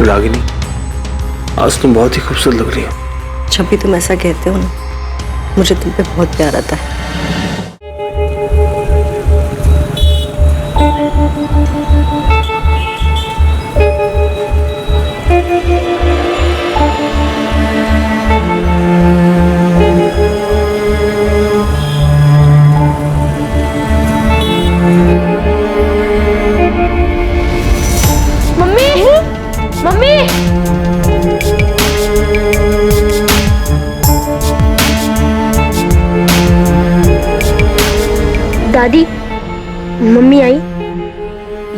रागिनी, आज तुम बहुत ही खूबसूरत लग रही हो। जब भी तुम ऐसा कहते हो ना, मुझे तुम पे बहुत प्यार आता है। दादी, मम्मी आई?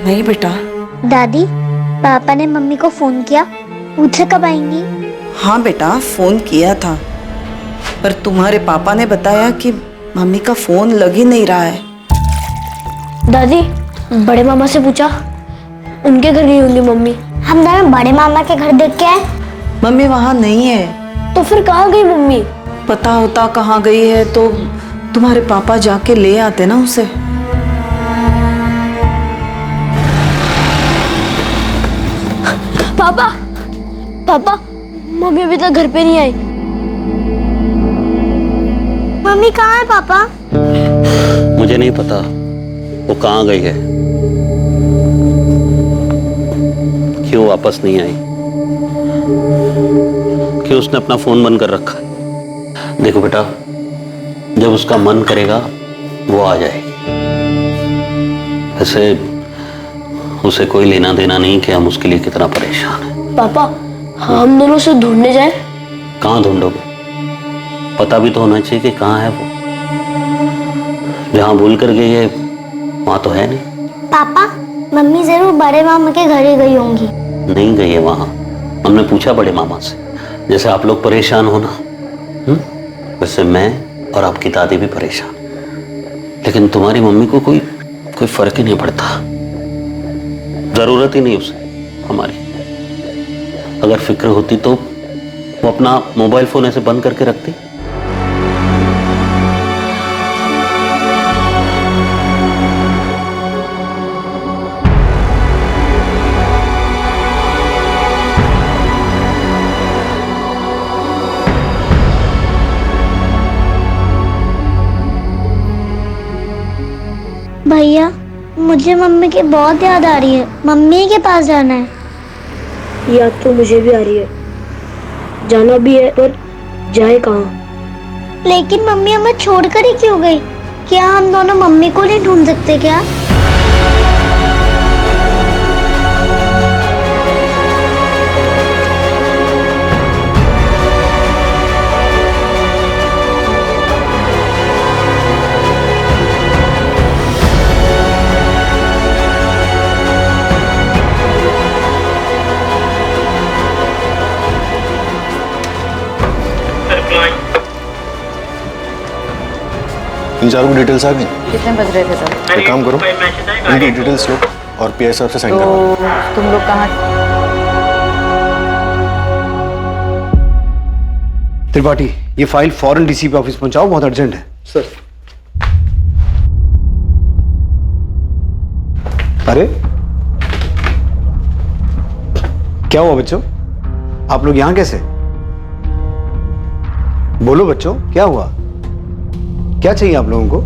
नहीं बेटा। दादी, पापा ने मम्मी को फोन किया, पूछा कब आएंगी? हाँ बेटा, फोन किया था, पर तुम्हारे पापा ने बताया कि मम्मी का फोन लग ही नहीं रहा है। दादी, बड़े मामा से पूछा, उनके घर गई होंगी मम्मी। हम दोनों बड़े मामा के घर देख के आए। मम्मी वहाँ नहीं है। तो फिर कहाँ गई मम्मी? पता होता कहाँ गई है तो तुम्हारे पापा जाके ले आते ना उसे। पापा, पापा, मम्मी अभी तक घर पे नहीं आई। मम्मी कहाँ है पापा? मुझे नहीं पता वो कहाँ गई है, क्यों वापस नहीं आई, क्यों उसने अपना फोन बंद कर रखा है। देखो बेटा, जब उसका मन करेगा वो आ जाएगी। वैसे उसे कोई लेना देना नहीं कि हम उसके लिए कितना परेशान हैं। पापा, हम दोनों से ढूंढने जाए? कहाँ ढूंढोगे? पता भी तो होना चाहिए कि कहाँ है वो। जहाँ भूल कर गई है वहाँ तो है नहीं। पापा, मम्मी जरूर बड़े मामा के घर ही गई होंगी। नहीं गई है वहाँ। हमने पूछा बड़े मामा से, जैसे आप लोग परेशान हो ना, वैसे मैं और आपकी दादी भी परेशान, लेकिन तुम्हारी मम्मी को कोई फर्क ही नहीं पड़ता। जरूरत ही नहीं उसे हमारी। अगर फिक्र होती तो वो अपना मोबाइल फोन ऐसे बंद करके रखती। भैया, मुझे मम्मी की बहुत याद आ रही है। मम्मी के पास जाना है। याद तो मुझे भी आ रही है, जाना भी है, पर जाए कहाँ? लेकिन मम्मी हमें छोड़कर ही क्यों गई? क्या हम दोनों मम्मी को नहीं ढूंढ सकते क्या? इन चारों की डिटेल्स आ गई। कितने बज रहे थे सर? एक काम करो, इनकी डिटेल्स लो और पीआई साहब से साइन करवाओ। तो तुम लोग कहाँ? त्रिपाठी, ये फाइल फौरन डीसीपी ऑफिस पहुंचाओ, बहुत अर्जेंट है। सर। अरे क्या हुआ बच्चों? आप लोग यहां कैसे? बोलो बच्चों, क्या हुआ? क्या चाहिए आप लोगों को?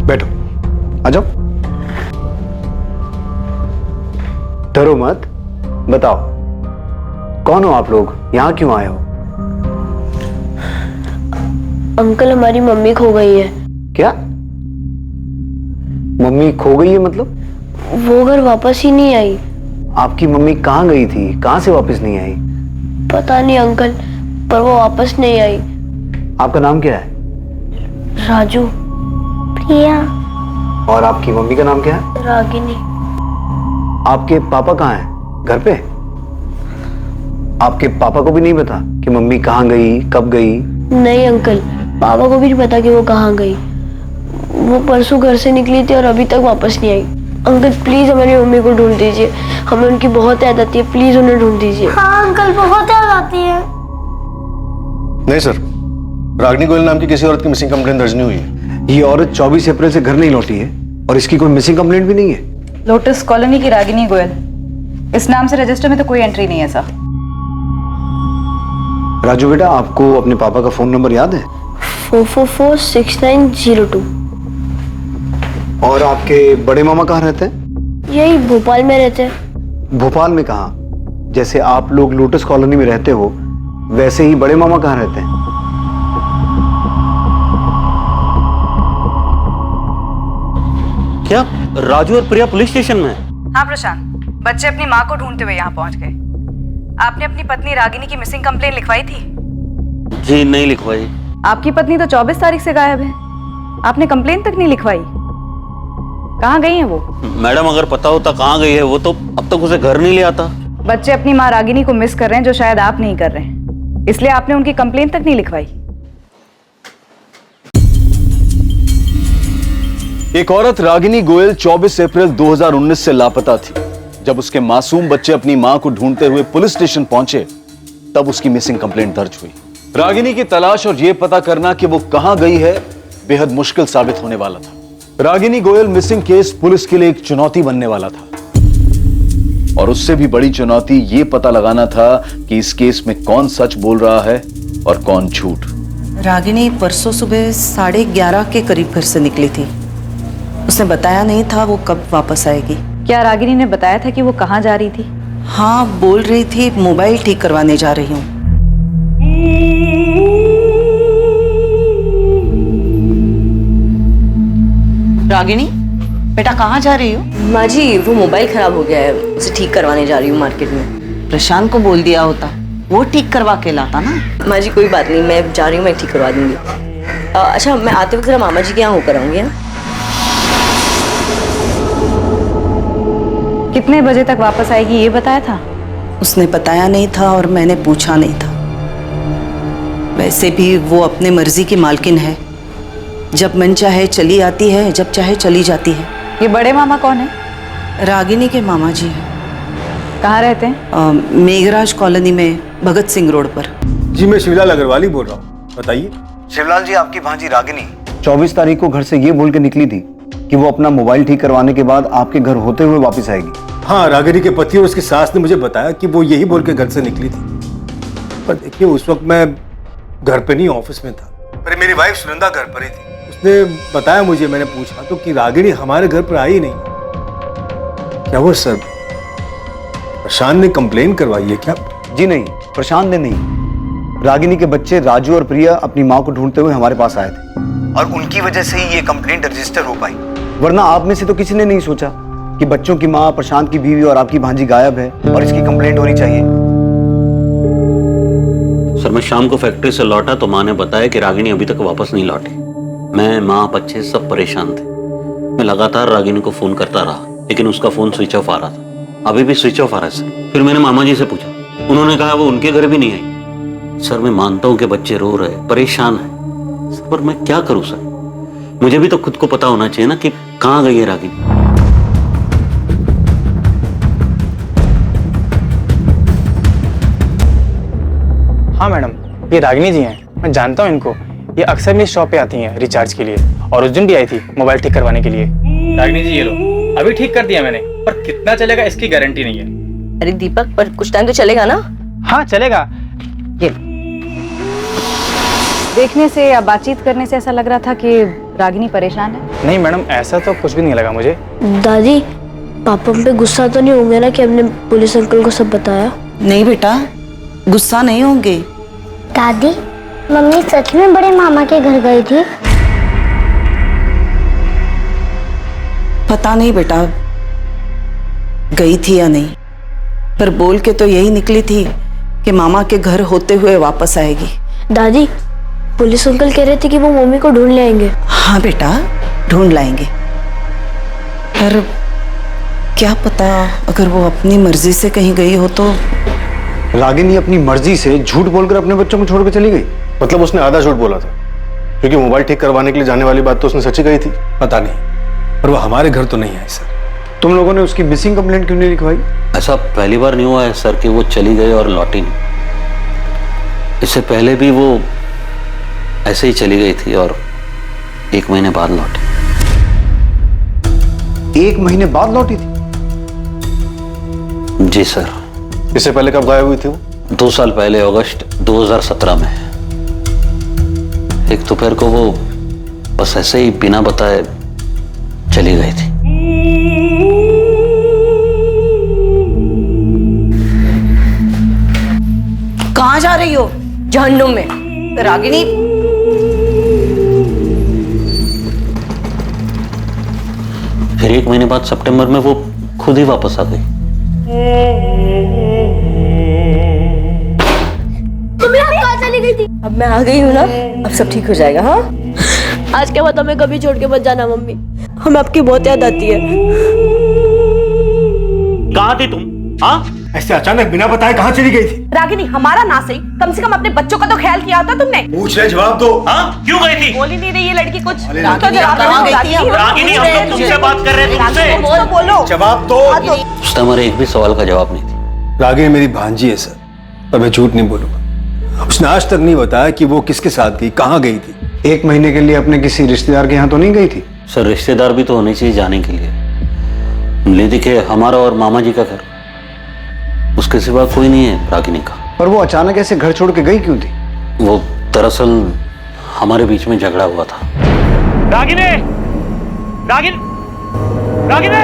बैठो, आ जाओ। डरो मत, बताओ कौन हो आप लोग, यहां क्यों आए हो? अंकल, हमारी मम्मी खो गई है। क्या? मम्मी खो गई है मतलब? वो घर वापस ही नहीं आई। आपकी मम्मी कहाँ गई थी, कहाँ से वापस नहीं आई? पता नहीं अंकल, पर वो वापस नहीं आई। आपका नाम क्या है? राजू। प्रिया। और आपकी मम्मी का नाम क्या है? रागिनी। आपके पापा कहाँ हैं? घर पे? आपके पापा को भी नहीं पता कि मम्मी कहाँ गई, कब गई? नहीं अंकल, पापा को भी नहीं पता कि वो कहाँ गई। वो परसों घर से निकली थी और अभी तक वापस नहीं आई। अंकल प्लीज हमारी मम्मी को ढूंढ दीजिए, हमें उनकी बहुत याद आती है, प्लीज उन्हें ढूंढ दीजिए। हाँ अंकल, बहुत याद आती है। नहीं सर, रागिनी गोयल नाम की किसी औरत की मिसिंग कंप्लेंट दर्ज नहीं हुई है। ये औरत 24 अप्रैल से घर नहीं लौटी है और इसकी कोई मिसिंग कंप्लेंट भी नहीं है। लोटस कॉलोनी की रागिनी गोयल, इस नाम से रजिस्टर में तो कोई एंट्री नहीं है सर। राजू बेटा, आपको अपने पापा का फोन नंबर याद है? 4446902। और आपके बड़े मामा कहाँ रहते हैं? यही भोपाल में रहते हैं। भोपाल में कहाँ? जैसे आप लोग लोटस कॉलोनी में रहते हो, वैसे ही बड़े मामा कहाँ रहते हैं? क्या राजू और प्रिया पुलिस स्टेशन में है? हाँ प्रशांत, बच्चे अपनी माँ को ढूंढते हुए यहाँ पहुंच गए। आपने अपनी पत्नी रागिनी की मिसिंग कंप्लेन लिखवाई थी? जी नहीं लिखवाई। आपकी पत्नी तो 24 तारीख से गायब है, आपने कंप्लेन तक नहीं लिखवाई। कहाँ गई है वो? मैडम अगर पता होता कहाँ गई है वो तो अब तक उसे घर नहीं ले आता। बच्चे अपनी माँ रागिनी को मिस कर रहे हैं, जो शायद आप नहीं कर रहे हैं, इसलिए आपने उनकी कंप्लेन तक नहीं लिखवाई। एक औरत रागिनी गोयल 24 अप्रैल 2019 से लापता थी। जब उसके मासूम बच्चे अपनी मां को ढूंढते हुए पुलिस स्टेशन पहुंचे, तब उसकी मिसिंग कंप्लेंट दर्ज हुई। रागिनी की तलाश और यह पता करना कि वो कहां गई है बेहद मुश्किल साबित होने वाला था। Ragini Goyal missing case police के लिए एक चुनौती बनने वाला था, और उससे भी बड़ी चुनौती यह पता लगाना था कि इस केस में कौन सच बोल रहा है और कौन झूठ। रागिनी परसों सुबह 11:30 के करीब घर से निकली थी। उसने बताया नहीं था वो कब वापस आएगी। क्या रागिनी ने बताया था कि वो कहाँ जा रही थी? हाँ, बोल रही थी मोबाइल ठीक करवाने जा रही हूँ। रागिनी, बेटा कहाँ जा रही हो? माँ जी, वो मोबाइल खराब हो गया है, उसे ठीक करवाने जा रही हूँ मार्केट में। प्रशांत को बोल दिया होता, वो ठीक करवा के लाता ना। माँ जी कोई बात नहीं, मैं जा रही हूँ, मैं ठीक करवा दूंगी। अच्छा, मैं आते वक्त जरा मामा जी के यहाँ होकर आऊंगी। हाँ? कितने बजे तक वापस आएगी ये बताया था? उसने बताया नहीं था और मैंने पूछा नहीं था। वैसे भी वो अपने मर्जी की मालकिन है, जब मन चाहे चली आती है, जब चाहे चली जाती है। ये बड़े मामा कौन है? रागिनी के मामा जी हैं। कहाँ रहते हैं? मेघराज कॉलोनी में, भगत सिंह रोड पर। जी मैं शिवलाल अग्रवाल ही बोल रहा हूँ, बताइए। शिवलाल जी, आपकी भांजी रागिनी 24 तारीख को घर से ये बोल के निकली थी कि वो अपना मोबाइल ठीक करवाने के बाद आपके घर होते हुए वापस आएगी। हाँ, रागिनी के पति और उसकी सास ने मुझे बताया कि वो यही बोल के घर से निकली थी। पर देखिए, उस वक्त मैं घर पे नहीं, ऑफिस में था। पर मेरी वाइफ सुनंदा घर पर ही थी। उसने बताया मुझे, मैंने पूछा तो कि रागिनी हमारे घर पर आई नहीं। क्या वो सर प्रशांत ने कंप्लेन करवाई है क्या? जी नहीं, प्रशांत ने नहीं। रागिनी के बच्चे राजू और प्रिया अपनी माँ को ढूंढते हुए हमारे पास आए थे, और उनकी वजह से ही ये कंप्लेंट रजिस्टर हो पाई। वरना आप में से तो किसी ने नहीं सोचा कि बच्चों की माँ, प्रशांत की बीवी और आपकी भांजी गायब है और इसकी कंप्लेंट होनी चाहिए। सर, मैं शाम को फैक्ट्री से लौटा तो माँ ने बताया कि रागिनी अभी तक वापस नहीं लौटी। मैं, माँ, बच्चे सब परेशान थे। मैं लगातार रागिनी को फोन करता रहा, लेकिन उसका फोन स्विच ऑफ आ रहा था। अभी भी स्विच ऑफ आ रहा है सर। फिर मैंने मामा जी से पूछा, उन्होंने कहा वो उनके घर भी नहीं आई। सर, मैं मानता हूँ कि बच्चे रो रहे, परेशान है सर, पर मैं क्या करूँ सर? मुझे भी तो खुद को पता होना चाहिए ना कि कहाँ गई है रागिनी। हाँ मैडम, ये रागिनी जी हैं, मैं जानता हूँ इनको। ये अक्सर मेरी शॉप पे आती हैं रिचार्ज के लिए, और उस दिन भी आई थी मोबाइल ठीक करवाने के लिए। रागिनी जी ये लो, अभी ठीक कर दिया मैंने, पर कितना चलेगा इसकी गारंटी नहीं है। अरे दीपक, पर कुछ टाइम तो चलेगा ना? हाँ चलेगा। ये देखने से या बातचीत करने से ऐसा लग रहा था कि रागिनी परेशान है। नहीं मैडम, ऐसा तो कुछ भी नहीं लगा मुझे। दादी, पापा हम पे गुस्सा तो नहीं होंगे ना कि हमने पुलिस अंकल को सब बताया? नहीं बेटा, गुस्सा नहीं होंगे। दादी, मम्मी सच में बड़े मामा के घर गई थी? पता नहीं बेटा, गई थी या नहीं, पर बोल के तो यही निकली थी कि मामा के घर होते हुए वापस आएगी। दादी, पुलिस अंकल कह रहे थे कि वो मम्मी को ढूंढ लाएंगे। हाँ बेटा, ढूंढ लाएंगे, पर क्या पता अगर वो अपनी मर्जी से कहीं गई हो तो। रागिनी अपनी मर्जी से झूठ बोलकर अपने बच्चों को छोड़कर चली गई? मतलब उसने आधा झूठ बोला था, क्योंकि मोबाइल ठीक करवाने के लिए जाने वाली बात तो उसने सच्ची कही थी। पता नहीं, पर वो हमारे घर तो नहीं आई सर। तुम लोगों ने उसकी मिसिंग कंप्लेंट क्यों नहीं लिखवाई? ऐसा पहली बार नहीं हुआ है सर कि वो चली गई और लौटी नहीं। इससे पहले भी वो ऐसे ही चली गई थी और 1 महीने बाद लौटी। 1 महीने बाद लौटी थी? जी सर। इससे पहले कब गायब हुई थी वो? 2 साल पहले अगस्त 2017 में एक दोपहर को वो बस ऐसे ही बिना बताए चली गई थी। कहाँ जा रही हो? जहन्नुम में। रागिनी, फिर 1 महीने बाद सितंबर में वो खुद ही वापस आ गई। कहाँ चली गई थी? अब मैं आ गई हूँ ना, अब सब ठीक हो जाएगा। हाँ, आज के बाद हमें कभी छोड़ के मत जाना मम्मी, हमें आपकी बहुत याद आती है। कहाँ थी तुम? हाँ, ऐसे अचानक बिना बताए कहाँ चली गई थी? रागिनी, हमारा ना सही, कम से कम अपने बच्चों का तो ख्याल किया होता तुमने। पूछ रहे, जवाब दो। हाँ, क्यों गई थी? बोल ही नहीं रही है लड़की कुछ। रागिनी, आप कहाँ गई थी? रागिनी, हम लोग तुमसे बात कर रहे हैं, तुमसे। बोलो। जवाब दो। उसने हमारे एक भी सवाल का जवाब नहीं दिया। रागिनी मेरी भांजी है सर, पर मैं झूठ नहीं बोलूंगा। उसने आज तक नहीं बताया कि वो किसके साथ गई, कहाँ गई थी। 1 महीने के लिए अपने किसी रिश्तेदार के यहाँ तो नहीं गई थी? सर, रिश्तेदार भी तो होने चाहिए जाने के लिए। निधि के हमारा और मामा जी का घर, उसके सिवा कोई नहीं है रागिनी का। पर वो अचानक ऐसे घर छोड़ के गई क्यों थी? वो दरअसल हमारे बीच में झगड़ा हुआ था। रागिनी, रागिनी, रागिनी,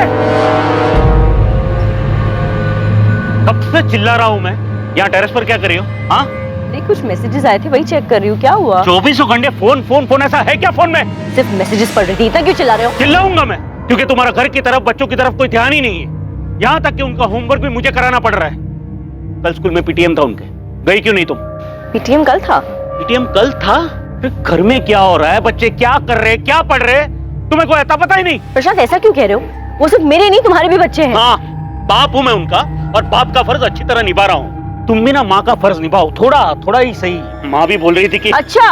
कब से चिल्ला रहा हूं मैं? यहाँ टेरेस पर क्या कर रही हो? हाँ, अरे कुछ मैसेजेस आए थे, वही चेक कर रही हूँ। क्या हुआ? 24 घंटे फोन फोन फोन, ऐसा है क्या फोन में? सिर्फ मैसेजेस पढ़ रही थी, इतना क्यों चिल्ला रहे हो? चिल्लाऊंगा मैं, क्योंकि तुम्हारा घर की तरफ, बच्चों की तरफ कोई ध्यान ही नहीं है। यहाँ तक कि उनका होमवर्क भी मुझे कराना पड़ रहा है। कल स्कूल में पीटीएम था उनके, गई क्यों नहीं तुम? पीटीएम कल था? पीटीएम कल था? फिर घर में क्या हो रहा है, बच्चे क्या कर रहे, क्या पढ़ रहे, तुम्हें कोई आता पता ही नहीं? प्रशांत, ऐसा क्यों कह रहे हो? वो सिर्फ मेरे नहीं, तुम्हारे भी बच्चे हैं। हाँ, बाप हूं मैं उनका, और बाप का फर्ज अच्छी तरह निभा रहा हूँ। तुम भी ना माँ का फर्ज निभाओ, थोड़ा थोड़ा ही सही। माँ भी बोल रही थी कि अच्छा,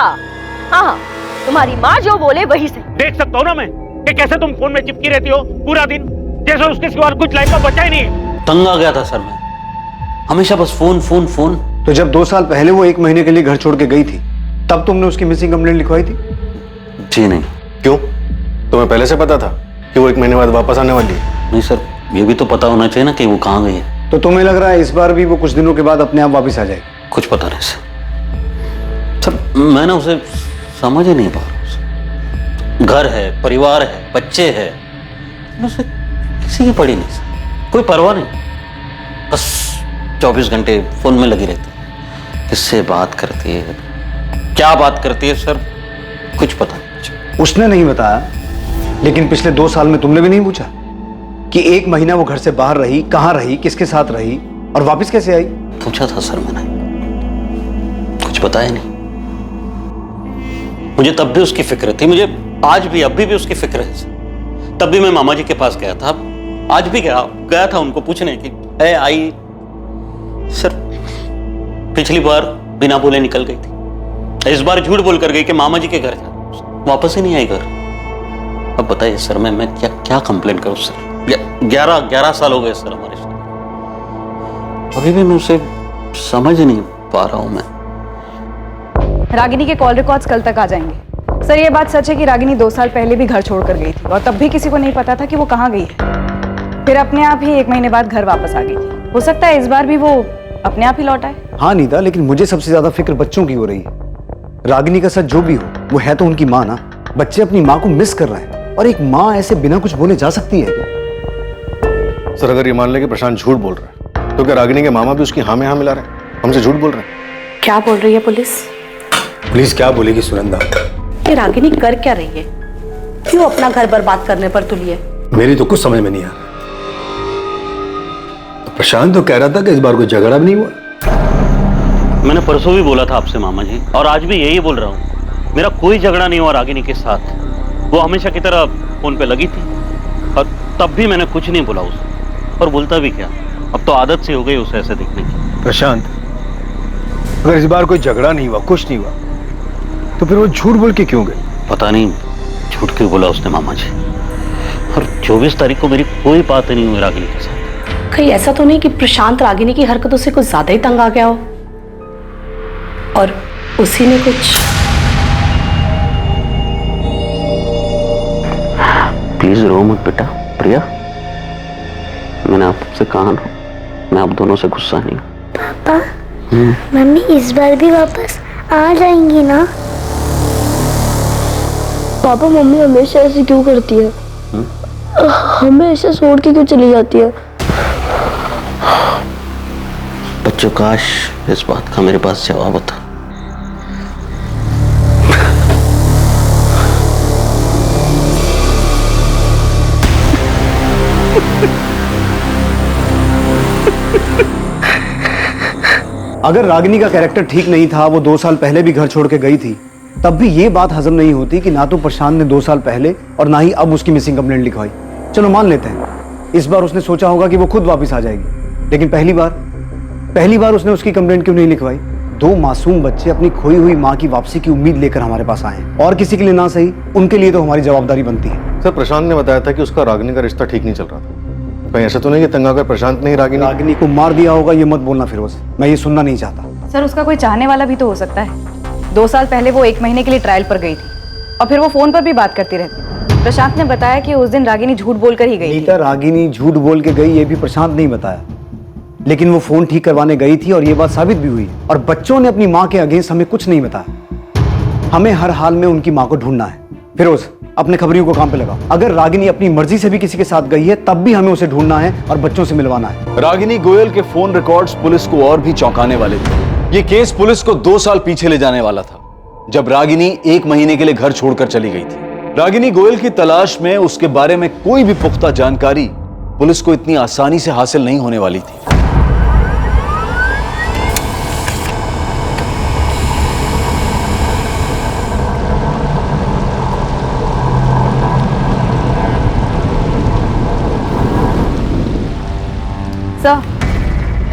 हाँ, तुम्हारी माँ जो बोले वही सही। देख सकता हूँ ना मैं कि कैसे तुम फोन में चिपकी रहती हो पूरा दिन, जैसे उसके सिवा कुछ लाइफ का बचा ही नहीं है। तंग आ गया था सर मैं, हमेशा बस फोन फोन फोन। तो जब 2 साल पहले वो 1 महीने के लिए घर छोड़ के गई थी, तब तुमने उसकी मिसिंग कंप्लेंट लिखवाई थी? जी नहीं। क्यों? तुम्हें पहले से पता था कि वो 1 महीने बाद वापस आने वाली है? नहीं सर, ये भी तो पता होना चाहिए ना कि वो कहाँ गई है। तो तुम्हें लग रहा है इस बार भी वो कुछ दिनों के बाद अपने आप वापस आ जाएगी? कुछ पता नहीं सर, मैं ना उसे समझ ही नहीं पा रहा हूँ। घर है, परिवार है, बच्चे हैं, उसे किसी की पड़ी नहीं सर, कोई परवाह नहीं, बस 24 घंटे फोन में लगी रहती है। किससे बात करती है, क्या बात करती है सर, कुछ पता नहीं। उसने नहीं बताया, लेकिन पिछले 2 साल में तुमने भी नहीं पूछा कि 1 महीना वो घर से बाहर रही, कहाँ रही, किसके साथ रही और वापस कैसे आई? पूछा था सर मैंने, कुछ बताया नहीं। मुझे तब भी उसकी फिक्र थी, मुझे आज भी अभी भी उसकी फिक्र है। तब भी मैं मामा जी के पास गया था, आज भी गया था उनको पूछने की है आई। सर, पिछली बार बिना बोले निकल गई थी, इस बार झूठ बोल कर गई कि मामा जी के घर था, वापस ही नहीं आई घर। अब बताइए सर, मैं क्या कंप्लेंट करूं सर? 11 साल हो गए सर हमारे साथ, अभी भी मैं उसे समझ नहीं पा रहा हूं मैं। रागिनी के कॉल रिकॉर्ड्स कल तक आ जाएंगे। सर, ये बात सच है कि रागिनी 2 साल पहले भी घर छोड़कर गई थी और तब भी किसी को नहीं पता था कि वो कहाँ गई है। फिर अपने आप ही 1 महीने बाद घर वापस आ गई थी। हो सकता है इस बार भी वो अपने आप ही लौट आए। हाँ नीता, लेकिन मुझे सबसे ज्यादा फिक्र बच्चों की हो रही है। रागिनी का सच जो भी हो, वो है तो उनकी माँ ना। बच्चे अपनी माँ को मिस कर रहे हैं, और एक माँ ऐसे बिना कुछ बोले जा सकती है? सर, अगर ये मान ले कि प्रशांत झूठ बोल रहा है, तो क्या रागिनी के मामा भी उसकी हाँ में हाँ मिला रहे हैं, हमसे झूठ बोल रहे हैं? क्या बोल रही है पुलिस? पुलिस क्या बोलेगी सुनंदा? ये रागिनी कर क्या रही है? क्यों अपना घर बर्बाद करने पर तुली है? मेरी तो कुछ समझ में नहीं आ रहा। तो प्रशांत तो कह रहा था कि इस बार कोई झगड़ा भी नहीं हुआ। मैंने परसों भी बोला था आपसे मामा जी, और आज भी यही बोल रहा हूँ, मेरा कोई झगड़ा नहीं हुआ रागिनी के साथ। वो हमेशा की तरह फोन पे लगी थी, और तब भी मैंने कुछ नहीं बोला उसे, और बोलता भी क्या, अब तो आदत सी हो गई उसे ऐसे देखने की। प्रशांत, अगर इस बार कोई झगड़ा नहीं हुआ, कुछ नहीं हुआ, तो फिर वो झूठ बोल के क्यों गए? पता नहीं झूठ क्यों बोला उसने मामा जी। और 24 तारीख को मेरी कोई बात नहीं हुई रागिनी के साथ। कहीं ऐसा तो नहीं कि प्रशांत रागिनी की हरकतों से कुछ ज्यादा ही तंग आ गया हो और उसी ने कुछ? प्लीज रो मत बेटा। प्रिया, मैंने आपसे कहा ना, मैं आप दोनों से गुस्सा नहीं। पापा, मम्मी इस बार भी वापस आ जाएंगी ना? पापा, मम्मी हमेशा ऐसे क्यों करती है? हमेशा छोड़ के क्यों चली जाती है? बच्चों, काश इस बात का मेरे पास जवाब होता। अगर रागिनी का कैरेक्टर ठीक नहीं था, वो 2 साल पहले भी घर छोड़ के गई थी, तब भी ये बात हजम नहीं होती कि ना तो प्रशांत ने 2 साल पहले और ना ही अब उसकी मिसिंग कंप्लेंट लिखवाई। चलो मान लेते हैं, इस बार उसने सोचा होगा कि वो खुद वापस आ जाएगी, लेकिन पहली बार उसने उसकी कंप्लेंट क्यों नहीं लिखवाई? 2 मासूम बच्चे अपनी खोई हुई माँ की वापसी की उम्मीद लेकर हमारे पास आए, और किसी के लिए ना सही, उनके लिए तो हमारी जवाबदारी बनती है। सर, प्रशांत ने बताया था कि उसका रागिनी का रिश्ता ठीक नहीं चल रहा था। कहीं ऐसा तो नहीं कि तंग आकर प्रशांत ने रागिनी को मार दिया होगा? ये मत बोलना फिरोज, मैं ये सुनना नहीं चाहता। सर, उसका कोई चाहने वाला भी तो हो सकता है। 2 साल पहले वो 1 महीने के लिए ट्रायल पर गई थी और फिर वो फोन पर भी बात करती रहती। प्रशांत ने बताया कि उस दिन रागिनी झूठ बोलकर ही गई थी। रागिनी झूठ बोल के गई ये भी प्रशांत नहीं बताया, लेकिन वो फोन ठीक करवाने गई थी और ये बात साबित भी हुई। और बच्चों ने अपनी माँ के अगेंस्ट हमें कुछ नहीं बताया। हमें हर हाल में उनकी माँ को ढूंढना है। फिरोज, अपने खबरियों को काम पे लगाओ। अगर रागिनी अपनी मर्जी से भी किसी के साथ गई है, तब भी हमें उसे ढूंढना है और बच्चों से मिलवाना है। रागिनी गोयल के फोन रिकॉर्ड्स पुलिस को और भी चौंकाने वाले थे। ये केस पुलिस को 2 साल पीछे ले जाने वाला था, जब रागिनी 1 महीने के लिए घर छोड़कर चली गई थी। रागिनी गोयल की तलाश में उसके बारे में कोई भी पुख्ता जानकारी पुलिस को इतनी आसानी से हासिल नहीं होने वाली थी। सर,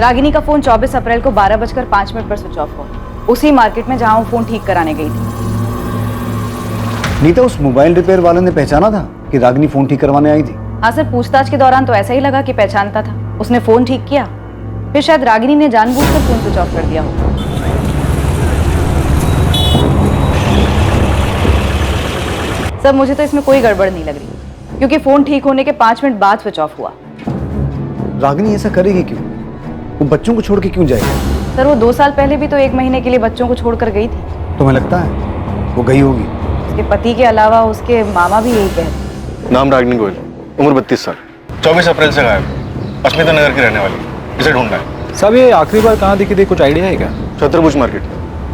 रागिनी का फोन 24 अप्रैल को 12:05 पर स्विच ऑफ हुआ, उसी मार्केट में जहां वो फोन ठीक कराने गई थी। नीता, उस मोबाइल रिपेयर वाले ने पहचाना था कि रागिनी फोन ठीक करवाने आई थी? हाँ सर, पूछताछ के दौरान तो ऐसा ही लगा कि पहचानता था। उसने फोन ठीक किया, फिर शायद रागिनी ने जानबूझकर फोन स्विच ऑफ कर दिया हो। सर, मुझे तो इसमें कोई गड़बड़ नहीं लग रही, क्योंकि फोन ठीक होने के 5 मिनट बाद स्विच ऑफ हुआ। रागिनी ऐसा करेगी क्यों? वो बच्चों को छोड़ के क्यों जाएगी? सर, वो 2 साल पहले भी तो 1 महीने के लिए बच्चों को छोड़कर गई थी। तुम्हें लगता है वो गई होगी? उसके पति के अलावा उसके मामा भी यही कहते। नाम रागिनी गोयल, उम्र 32 साल, 24 अप्रैल से गायब, अस्मिता नगर की रहने वाली। इसे ढूंढना है। सब ये आखिरी बार कहाँ दिखी थी, कुछ आइडिया है क्या? चतुर्भुज मार्केट,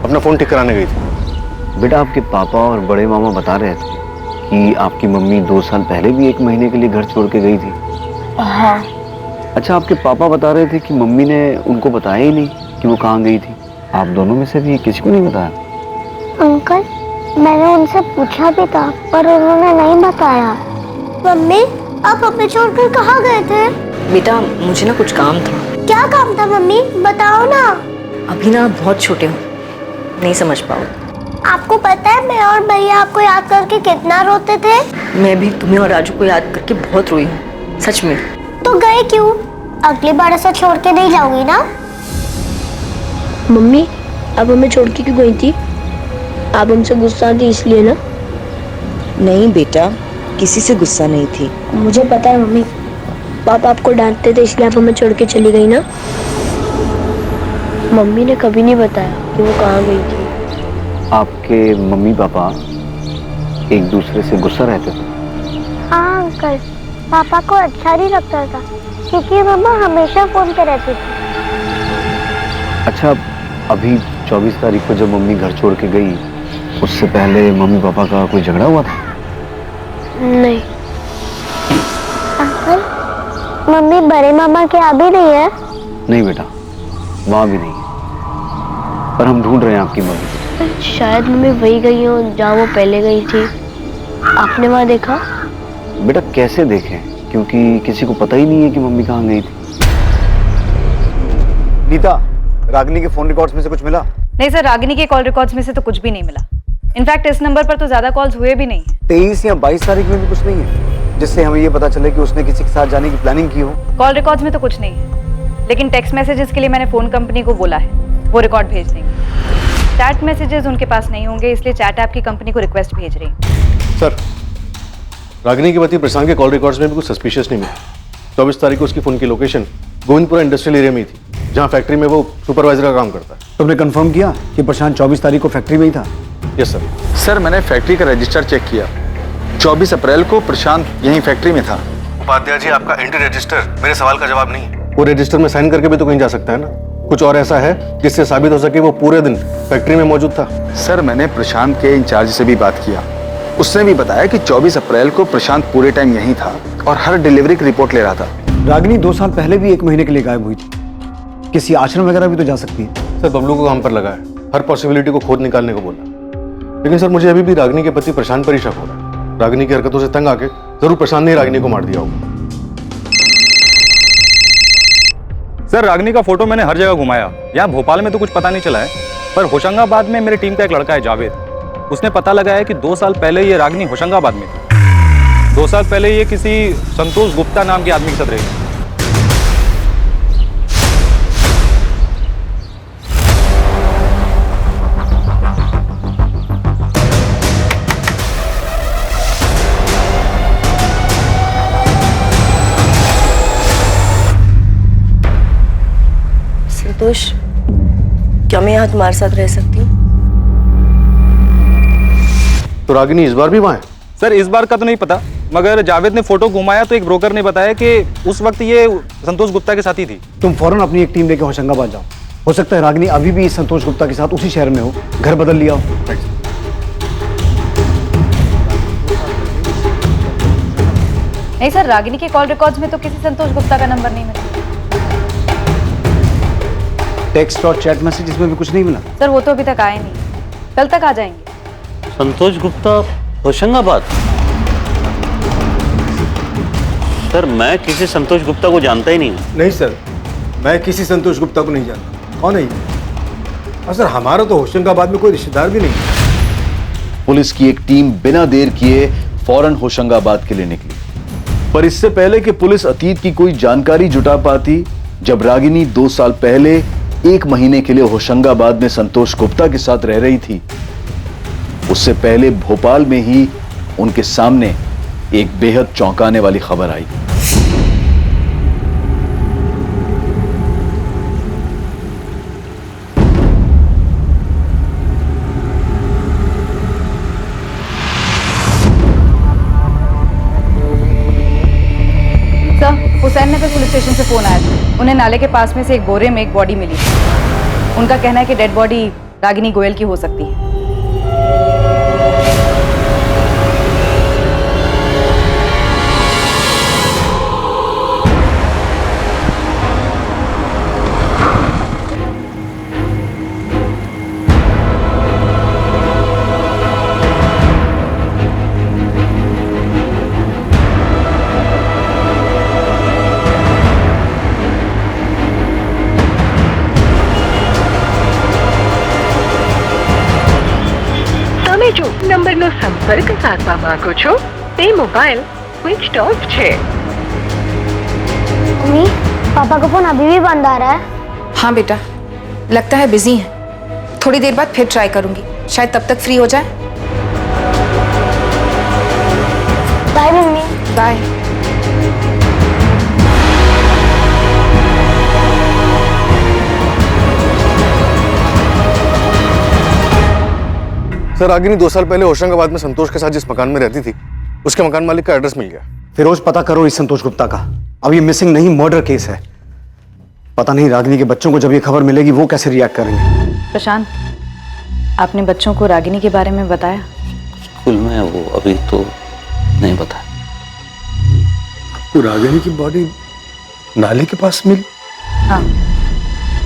अपना फोन ठीक कराने गई थी। बेटा, आपके पापा और बड़े मामा बता रहे थे कि आपकी मम्मी 2 साल पहले भी 1 महीने के लिए घर छोड़ के गई थी। हाँ। अच्छा, आपके पापा बता रहे थे कि मम्मी ने उनको बताया ही नहीं कि वो कहाँ गई थी। आप दोनों में से भी किसी को नहीं बताया? अंकल, मैंने उनसे पूछा भी था, पर उन्होंने नहीं बताया। मम्मी, आप हमें छोड़कर कहाँ गए थे? बेटा, मुझे ना कुछ काम था। क्या काम था मम्मी, बताओ ना। अभी ना आप बहुत छोटे हो, नहीं समझ पाओ। आपको पता है मैं और भैया आपको याद करके कितना रोते थे? मैं भी तुम्हें और राजू को याद करके बहुत रोई हूँ, सच में। तो गए क्यों? अगली बार ऐसा छोड़ के नहीं जाऊंगी ना। मम्मी, आप हमें छोड़ के क्यों गई थी? आप हमसे गुस्सा थी इसलिए ना? नहीं बेटा, किसी से गुस्सा नहीं थी। मुझे पता है मम्मी, पापा आपको डांटते थे इसलिए आप हमें छोड़ के चली गई ना। मम्मी ने कभी नहीं बताया कि वो कहाँ गई थी। आपके मम्मी पापा एक दूसरे से गुस्सा रहते थे? हाँ अंकल, पापा को अच्छा नहीं लगता था क्योंकि मम्मा हमेशा फोन पे रहती थी। अच्छा, अभी 24 तारीख को जब मम्मी घर छोड़ के गई, उससे पहले मम्मी पापा का कोई झगड़ा हुआ था? नहीं। अंकल, मम्मी बड़े मामा के यहाँ भी नहीं है? नहीं बेटा, वहाँ भी नहीं है, पर हम ढूंढ रहे हैं आपकी मम्मी। शायद मम्मी वही गई हो जहाँ वो पहले गई थी। आपने वहाँ देखा? बेटा, कैसे देखें, क्योंकि किसी को पता ही नहीं है कि मम्मी कहाँ गई थी। नीता, रागिनी के फोन रिकॉर्ड्स में से कुछ मिला? नहीं सर, रागिनी के कॉल रिकॉर्ड्स में से तो कुछ भी नहीं मिला। इनफैक्ट इस नंबर पर तो ज्यादा कॉल्स हुए भी नहीं। 23 या 22 तारीख में भी कुछ नहीं है जिससे हमें ये पता चले कि उसने किसी के साथ जाने की प्लानिंग की हो? कॉल रिकॉर्ड्स में तो कुछ नहीं है, लेकिन टेक्स्ट मैसेजेस के लिए मैंने फोन कंपनी को बोला है, वो रिकॉर्ड भेज देंगे। चैट मैसेजेस उनके पास नहीं होंगे, इसलिए चैट ऐप की कंपनी को रिक्वेस्ट भेज रही हूँ। सर, रागिनी के पति प्रशांत के कॉल रिकॉर्ड्स में भी कुछ सस्पिशियस नहीं मिला। 24 तारीख को उसकी फोन की लोकेशन गोविंदपुरा इंडस्ट्रियल एरिया में ही थी, जहाँ फैक्ट्री में वो सुपरवाइजर का काम करता है। तुमने कंफर्म किया कि प्रशांत 24 तारीख को फैक्ट्री में ही था? Yes sir. सर मैंने फैक्ट्री का रजिस्टर चेक किया, 24 अप्रैल को प्रशांत यहीं फैक्ट्री में था। उपाध्याय जी, आपका एंट्री रजिस्टर मेरे सवाल का जवाब नहीं है। वो रजिस्टर में साइन करके भी तो कहीं जा सकता है ना। कुछ और ऐसा है जिससे साबित हो सके वो पूरे दिन फैक्ट्री में मौजूद था? सर मैंने प्रशांत के इंचार्ज से भी बात किया, उसने भी बताया कि 24 अप्रैल को प्रशांत पूरे टाइम यहीं था और हर डिलीवरी की रिपोर्ट ले रहा था। रागिनी 2 साल पहले भी 1 महीने के लिए गायब हुई थी, किसी आश्रम वगैरह भी तो जा सकती है। सर बबलू को हम पर लगा है, हर पॉसिबिलिटी को खोद निकालने को बोला, लेकिन सर मुझे अभी भी रागिनी के पति प्रशांत पर ही शक हो रहा है। रागिनी की हरकतों से तंग आके जरूर प्रशांत ने रागिनी को मार दिया होगा। सर रागिनी का फोटो मैंने हर जगह घुमाया, यहाँ भोपाल में तो कुछ पता नहीं चला है, पर होशंगाबाद में मेरी टीम का एक लड़का है जावेद, उसने पता लगाया कि 2 साल पहले ये रागिनी होशंगाबाद में थी। 2 साल पहले ये किसी संतोष गुप्ता नाम के आदमी के साथ रही। संतोष, क्या मैं यहाँ तुम्हारे साथ रह सकती हूँ? तो रागिनी इस बार भी वहाँ है? सर इस बार का तो नहीं पता, मगर जावेद ने फोटो घुमाया तो एक ब्रोकर ने बताया कि उस वक्त ये संतोष गुप्ता के साथ ही थी। तुम फौरन अपनी एक टीम लेके होशंगाबाद जाओ, हो सकता है रागिनी अभी भी संतोष गुप्ता के साथ उसी शहर में हो, घर बदल लिया हो। नहीं सर, रागिनी के कॉल रिकॉर्ड्स में तो किसी संतोष गुप्ता का नंबर नहीं मिला। टेक्स्ट और चैट मैसेजेस में भी कुछ नहीं मिला? सर वो तो अभी तक आए नहीं, कल तक आ जाएंगे। संतोष गुप्ता होशंगाबाद? सर मैं किसी संतोष गुप्ता को जानता ही नहीं हूँ। नहीं सर, मैं किसी संतोष गुप्ता को नहीं जानता। कौन है ये? और सर हमारा तो होशंगाबाद में कोई रिश्तेदार भी नहीं। पुलिस की एक टीम बिना देर किए फौरन होशंगाबाद के लिए निकली, पर इससे पहले कि पुलिस अतीत की कोई जानकारी जुटा पाती, जब रागिनी 2 साल पहले 1 महीने के लिए होशंगाबाद में संतोष गुप्ता के साथ रह रही थी, उससे पहले भोपाल में ही उनके सामने एक बेहद चौंकाने वाली खबर आई। हुसैन नगर पुलिस स्टेशन से फोन आया था, उन्हें नाले के पास में से एक बोरे में एक बॉडी मिली। उनका कहना है कि डेड बॉडी रागिनी गोयल की हो सकती है। નંબરનો સંપર્ક સાધવા માંગો છો તે મોબાઈલ સ્વિચ ઓફ છે। मम्मी, पापा का फोन अभी भी बंद आ रहा है। हाँ बेटा, लगता है बिजी हैं। थोड़ी देर बाद फिर ट्राई करूंगी, शायद तब तक फ्री हो जाए। Bye mummy. Bye. Sir Ragini 2 साल पहले होशंगाबाद में संतोष के साथ जिस मकान में रहती थी, उसके मकान मालिक का एड्रेस मिल गया। फिरोज, पता करो इस संतोष गुप्ता का। अब ये मिसिंग नहीं, मर्डर केस है। पता नहीं रागिनी के बच्चों को जब ये खबर मिलेगी वो कैसे रिएक्ट करेंगे। प्रशांत, आपने बच्चों को रागिनी के बारे में बताया? स्कूल में वो अभी तो नहीं बताया। तो रागिनी की बॉडी नाले के पास मिली? हाँ,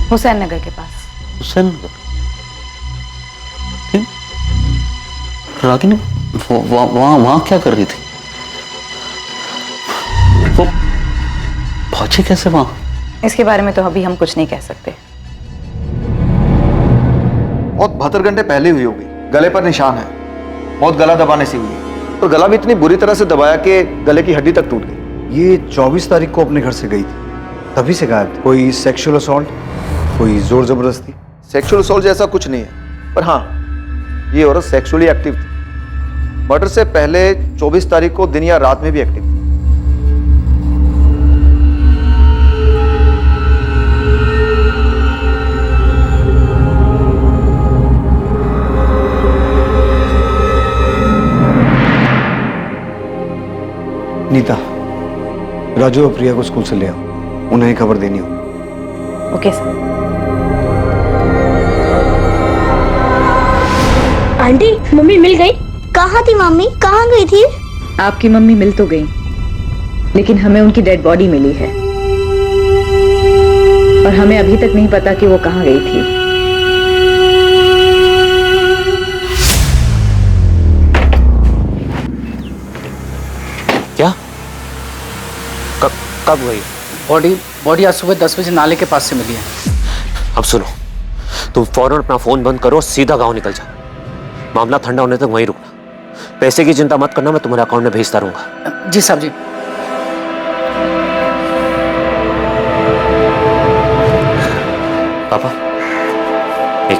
हुसैन नगर के पास। हुसैन नगर? रागिनी वहां क्या कर रही थी? वो पहुंची कैसे वहां? इसके बारे में तो अभी हम कुछ नहीं कह सकते। मौत 72 घंटे पहले हुई होगी। गले पर निशान है, मौत गला दबाने से हुई है, और गला भी इतनी बुरी तरह से दबाया कि गले की हड्डी तक टूट गई। ये 24 तारीख को अपने घर से गई थी, तभी से गायब थी। कोई सेक्सुअल असॉल्ट, कोई जोर जबरदस्ती? सेक्सुअल असॉल्ट जैसा कुछ नहीं है, पर हाँ ये औरत सेक्सुअली एक्टिव थी। मर्डर से पहले 24 तारीख को दिन या रात में भी एक्टिव थी। राजू और प्रिया को स्कूल से ले आओ, उन्हें खबर देनी हो। Okay sir. आंटी मम्मी मिल गई? कहाँ थी मम्मी, कहाँ गई थी? आपकी मम्मी मिल तो गई, लेकिन हमें उनकी डेड बॉडी मिली है और हमें अभी तक नहीं पता कि वो कहाँ गई थी। क्या? कब गई? बॉडी आज सुबह 10 बजे नाले के पास से मिली है। अब सुनो, तुम फौरन अपना फोन बंद करो, सीधा गांव निकल जाओ। मामला ठंडा होने तक वहीं रुकना। पैसे की चिंता मत करना, मैं तुम्हारे अकाउंट में भेजता रहूंगा। जी साहब जी। पापा, एक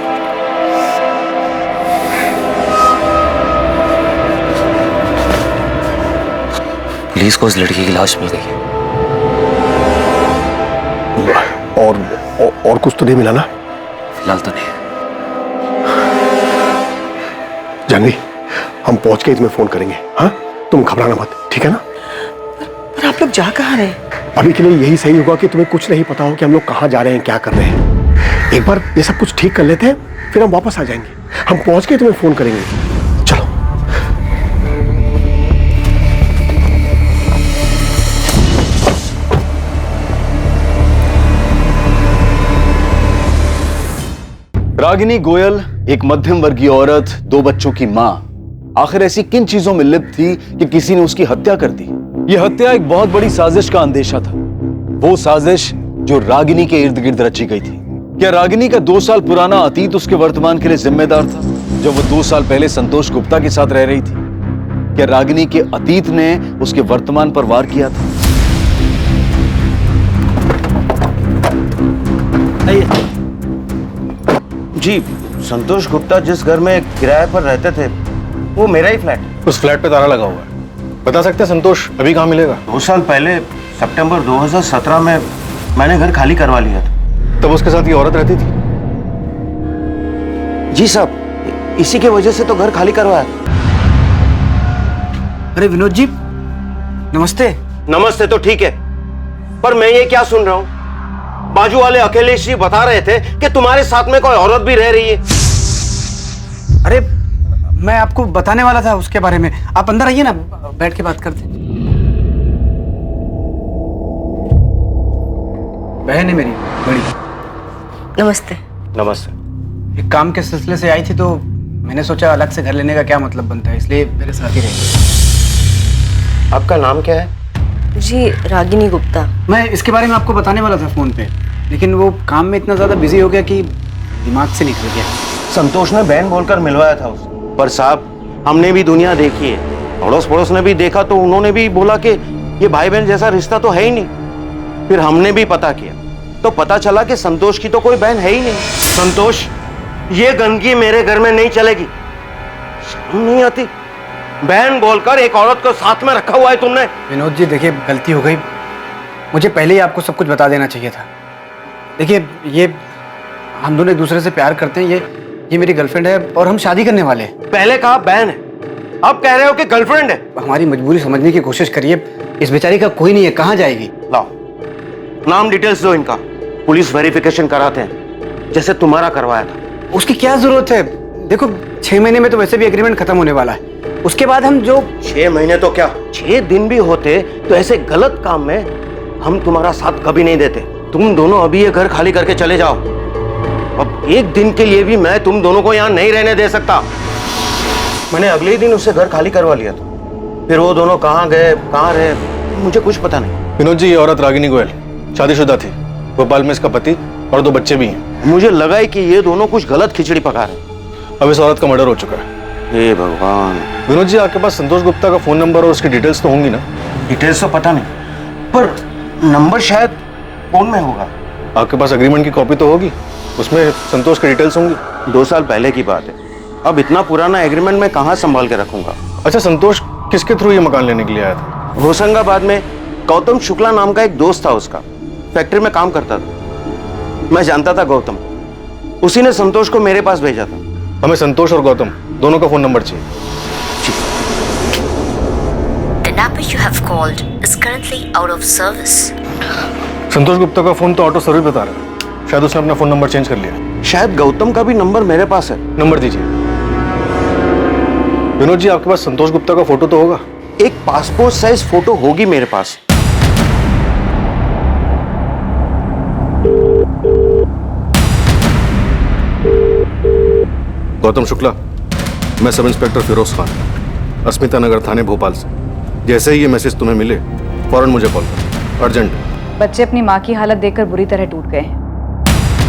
पुलिस को उस लड़की की लाश मिल गई है। और कुछ तो नहीं मिला ना? फिलहाल तो नहीं। जानवी, हम पहुंच के तुम्हें फोन करेंगे। हाँ, तुम घबराना मत, ठीक है ना? पर आप लोग जा कहाँ रहे? अभी के लिए यही सही होगा कि तुम्हें कुछ नहीं पता हो कि हम लोग कहाँ जा रहे हैं, क्या कर रहे हैं। एक बार ये सब कुछ ठीक कर लेते हैं, फिर हम वापस आ जाएंगे। हम पहुंच के तुम्हें फोन करेंगे। चलो। रागिनी गोयल एक मध्यम वर्गीय औरत, 2 बच्चों की मां, आखिर ऐसी किन चीजों में लिप्त थी कि किसी ने उसकी हत्या कर दी? यह हत्या एक बहुत बड़ी साजिश का अंदेशा था, वो साजिश जो रागिनी के इर्द गिर्द रची गई थी। क्या रागिनी का 2 साल पुराना अतीत उसके वर्तमान के लिए जिम्मेदार था, जब वो 2 साल पहले संतोष गुप्ता के साथ रह रही थी? क्या रागिनी के अतीत ने उसके वर्तमान पर वार किया था? जी, संतोष गुप्ता जिस घर में किराए पर रहते थे वो मेरा ही फ्लैट है। उस फ्लैट पे ताला लगा हुआ है। बता सकते हैं संतोष अभी कहाँ मिलेगा? 2 साल पहले सितंबर 2017 में मैंने घर खाली करवा लिया था। तब उसके साथ ये औरत रहती थी? जी साहब, इसी की वजह से तो घर खाली करवाया। अरे विनोद जी, नमस्ते। नमस्ते तो ठीक है, पर मैं ये क्या सुन रहा हूँ? बाजू वाले अखिलेश जी बता रहे थे कि तुम्हारे साथ में कोई औरत भी रह रही है। अरे मैं आपको बताने वाला था उसके बारे में। आप अंदर आइए ना, बैठ के बात करते। बहन है मेरी बड़ी। नमस्ते। नमस्ते। एक काम के सिलसिले से आई थी तो मैंने सोचा अलग से घर लेने का क्या मतलब बनता है, इसलिए मेरे साथ ही रहेगी। आपका नाम क्या है? जी, रागिनी गुप्ता। मैं इसके बारे में आपको बताने वाला था फोन पे, लेकिन वो काम में इतना ज्यादा बिजी हो गया कि दिमाग से निकल गया। संतोष ने बहन बोलकर मिलवाया था उसे, पर साहब हमने भी दुनिया देखी है, अड़ोस पड़ोस ने भी देखा तो उन्होंने भी बोला कि ये भाई बहन जैसा रिश्ता तो है ही नहीं। फिर हमने भी पता किया तो पता चला कि संतोष की तो कोई बहन है ही नहीं। संतोष, ये गंदगी मेरे घर में नहीं चलेगी। शर्म नहीं आती? बहन बोलकर एक औरत को साथ में रखा हुआ है तुमने। विनोद जी देखिए, गलती हो गई, मुझे पहले ही आपको सब कुछ बता देना चाहिए था। देखिए, ये हम दोनों एक दूसरे से प्यार करते हैं, ये मेरी गर्लफ्रेंड है और हम शादी करने वाले हैं। पहले कहा बहन है, अब कह रहे हो कि गर्लफ्रेंड है। हमारी मजबूरी समझने की कोशिश करिए, इस बेचारी का कोई नहीं है, कहाँ जाएगी? लाओ नाम डिटेल्स दो इनका, पुलिस वेरिफिकेशन कराते हैं जैसे तुम्हारा करवाया था। उसकी क्या जरूरत है? देखो 6 महीने में तो वैसे भी एग्रीमेंट खत्म होने वाला है, उसके बाद हम जो 6 महीने तो क्या 6 दिन भी होते तो ऐसे गलत काम में हम तुम्हारा साथ कभी नहीं देते। तुम दोनों अभी ये घर खाली करके चले जाओ। अब एक दिन के लिए भी मैं तुम दोनों को यहाँ नहीं रहने दे सकता। मैंने अगले ही दिन उससे घर खाली करवा लिया था, फिर वो दोनों कहाँ गए कहाँ रहे मुझे कुछ पता नहीं। विनोद जी, ये औरत रागिनी गोयल शादीशुदा थी, भोपाल में इसका पति और 2 बच्चे भी हैं। मुझे लगा है कि ये दोनों कुछ गलत खिचड़ी पका रहे। अब इस औरत का मर्डर हो चुका है। हे भगवान। विनोद जी, आपके पास संतोष गुप्ता का फोन नंबर और उसकी डिटेल्स तो होंगी ना? डिटेल्स तो पता नहीं, पर नंबर शायद फोन में होगा। आपके पास एग्रीमेंट की कॉपी तो होगी, उसमें संतोष की डिटेल्स होंगी। 2 साल पहले की बात है, अब इतना पुराना एग्रीमेंट मैं कहाँ संभाल के रखूंगा। अच्छा, संतोष किसके थ्रू ये मकान लेने के लिए आया था? होशंगाबाद में गौतम शुक्ला नाम का एक दोस्त था, उसका फैक्ट्री में काम करता था। मैं जानता था गौतम, उसी ने संतोष को मेरे पास भेजा था। हमें संतोष और गौतम दोनों का फोन नंबर चाहिए। number you have called is currently out of service. संतोष गुप्ता का फोन तो ऑटो सर्विस बता रहा है, शायद उसने अपना फोन नंबर चेंज कर लिया। शायद गौतम का भी नंबर मेरे पास है। नंबर दीजिए। विनोद जी, आपके पास संतोष गुप्ता का फोटो तो होगा? एक पासपोर्ट साइज फोटो होगी मेरे पास। गौतम शुक्ला, मैं सब इंस्पेक्टर फिरोज खान, अस्मिता नगर थाने भोपाल से। जैसे ही ये मैसेज तुम्हें मिले फौरन मुझे कॉल करो, अर्जेंट। बच्चे अपनी माँ की हालत देखकर बुरी तरह टूट गए हैं।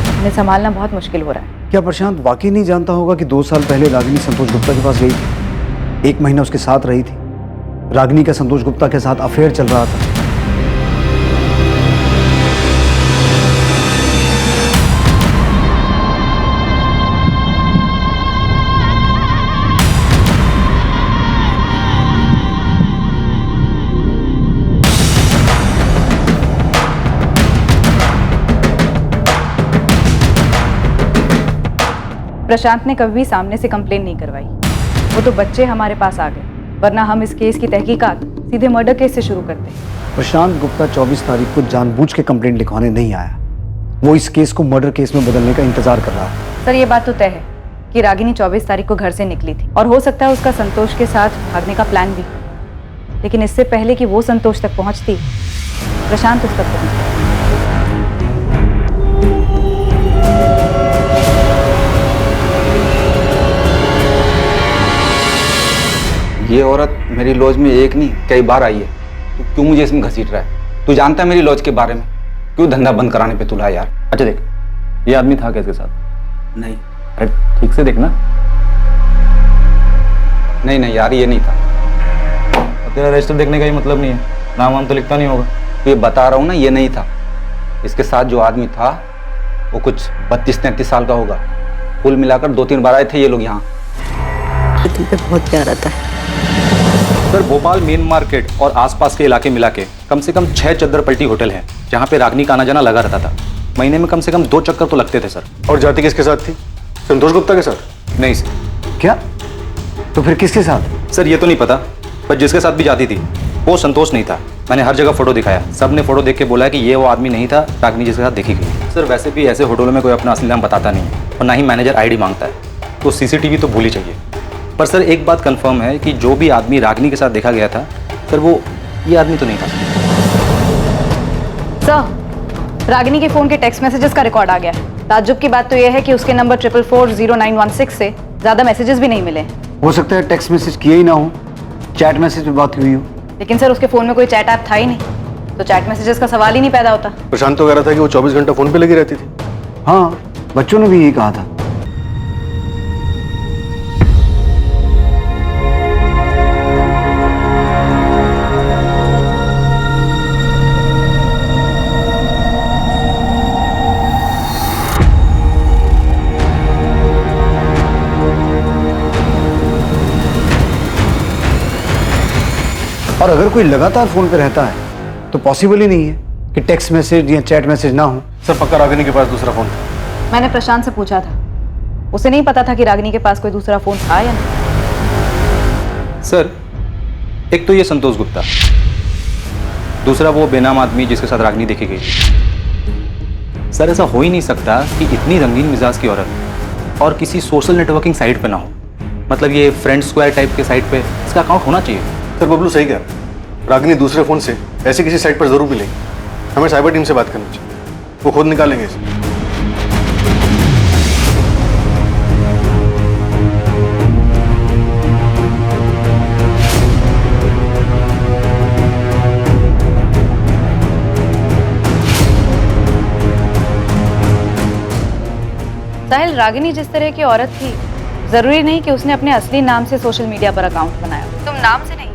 उन्हें संभालना बहुत मुश्किल हो रहा है। क्या प्रशांत वाकई नहीं जानता होगा कि 2 साल पहले रागिनी संतोष गुप्ता के पास गई थी, 1 महीना उसके साथ रही थी। रागिनी का संतोष गुप्ता के साथ अफेयर चल रहा था। प्रशांत ने कभी भी सामने से कंप्लेन नहीं करवाई। वो तो बच्चे हमारे पास आ गए, वरना हम इस केस की तहकीकात सीधे मर्डर केस से शुरू करते। प्रशांत गुप्ता 24 तारीख को जानबूझ के कंप्लेंट लिखवाने नहीं आया। वो इस केस को मर्डर केस में बदलने का इंतजार कर रहा है। सर, ये बात तो तय है कि रागिनी 24 तारीख को घर से निकली थी और हो सकता है उसका संतोष के साथ भागने का प्लान भी। लेकिन इससे पहले कि वो संतोष तक पहुंचती, प्रशांत उस तक पहुंचता। ये औरत मेरी लॉज में एक नहीं कई बार आई है। तू क्यों मुझे इसमें घसीट रहा है? तू जानता है मेरी लॉज के बारे में? क्यों धंधा बंद कराने पे तुला यार? अच्छा देख, ये आदमी था क्या इसके साथ? नहीं। अरे ठीक से देखना। नहीं यार, ये नहीं था। तेरा रजिस्टर देखने का ही मतलब नहीं है, नाम वाम तो लिखता नहीं होगा। तो ये बता रहा हूँ ना, ये नहीं था। इसके साथ जो आदमी था वो कुछ 32-33 साल का होगा। कुल मिलाकर 2-3 बार आए थे ये लोग यहाँ। तुम पे बहुत प्यार आता है। सर, भोपाल मेन मार्केट और आसपास के इलाके मिला के कम से कम 6 चद्दर पलटी होटल हैं, जहाँ पे रागिनी का आना जाना लगा रहता था। महीने में कम से कम 2 चक्कर तो लगते थे सर। और जाती किसके साथ थी? संतोष गुप्ता के साथ? नहीं सर। क्या? तो फिर किसके साथ? सर ये तो नहीं पता, पर जिसके साथ भी जाती थी वो संतोष नहीं था। मैंने हर जगह फोटो दिखाया, सब ने फोटो देख के बोला कि ये वो आदमी नहीं था रागिनी जिसके साथ देखी गई। सर वैसे भी ऐसे होटलों में कोई अपना असली नाम बताता नहीं है और ना ही मैनेजर आईडी मांगता है, तो सीसीटीवी तो भूल ही चाहिए। पर सर एक बात कंफर्म है कि जो भी आदमी रागिनी के साथ देखा गया था सर, वो ये आदमी तो नहीं था। सर, रागिनी के फोन के टेक्स्ट मैसेजेस का रिकॉर्ड आ गया है। ताज्जुब की बात तो यह है कि उसके नंबर 44400916 से ज्यादा मैसेजेस भी नहीं मिले। हो सकता है टेक्स्ट मैसेज किए ही ना हो, चैट मैसेज पे बात हुई हो। लेकिन सर उसके फोन में कोई चैट ऐप था ही नहीं, तो चैट मैसेजेस का सवाल ही नहीं पैदा होता। प्रशांत तो कह रहा था कि वो 24 घंटा फोन पे लगी रहती थी। हाँ, बच्चों ने भी यही कहा था। और अगर कोई लगातार फोन पे रहता है तो पॉसिबल ही नहीं है कि टेक्स्ट मैसेज या चैट मैसेज ना हो। सर पक्का रागिनी के पास दूसरा फोन था? मैंने प्रशांत से पूछा था, उसे नहीं पता था कि रागिनी के पास कोई दूसरा फोन था या नहीं। सर एक तो ये संतोष गुप्ता, दूसरा वो बेनाम आदमी जिसके साथ रागिनी देखी गई। सर ऐसा हो ही नहीं सकता कि इतनी रंगीन मिजाज की औरत और किसी सोशल नेटवर्किंग साइट पे ना हो। मतलब ये फ्रेंड स्क्वायर टाइप के साइट पे इसका अकाउंट होना चाहिए। सर बबलू सही कह रहा है, रागिनी दूसरे फोन से ऐसे किसी साइट पर जरूर मिलेगी। हमें साइबर टीम से बात करनी चाहिए, वो खुद निकालेंगे इसे। साहिल, रागिनी जिस तरह की औरत थी, जरूरी नहीं कि उसने अपने असली नाम से सोशल मीडिया पर अकाउंट बनाया। तुम नाम से नहीं,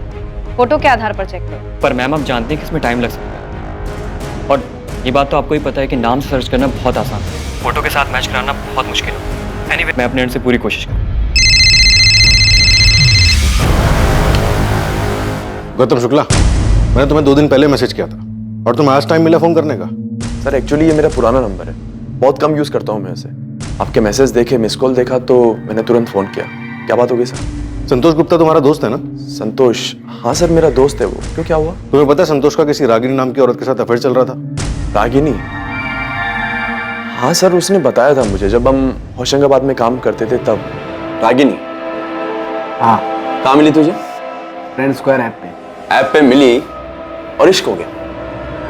फोटो के आधार पर चेक करो। पर मैम आप जानते हैं कि इसमें टाइम लग सकता है, और ये बात तो आपको ही पता है कि नाम सर्च करना बहुत आसान है, फोटो के साथ मैच कराना बहुत मुश्किल है। एनीवे, मैं अपने एंड से पूरी कोशिश करूँ। गौतम शुक्ला, मैंने तुम्हें 2 दिन पहले मैसेज किया था और तुम्हें आज टाइम मिला फोन करने का? सर एक्चुअली ये मेरा पुराना नंबर है, बहुत कम यूज करता हूँ मैं इसे। आपके मैसेज देखे, मिस कॉल देखा तो मैंने तुरंत फोन किया। क्या बात हो गई सर? संतोष गुप्ता तुम्हारा दोस्त है ना? संतोष? हाँ सर, मेरा दोस्त है वो। क्यों, क्या हुआ? तुम्हें पता है संतोष का किसी रागिनी नाम की औरत के साथ अफेयर चल रहा था? रागिनी? हाँ सर, उसने बताया था मुझे जब हम होशंगाबाद में काम करते थे तब। रागिनी? हाँ। कहाँ मिली तुझे? फ्रेंड स्क्वायर ऐप पे। ऐप पे मिली और इश्क हो गया?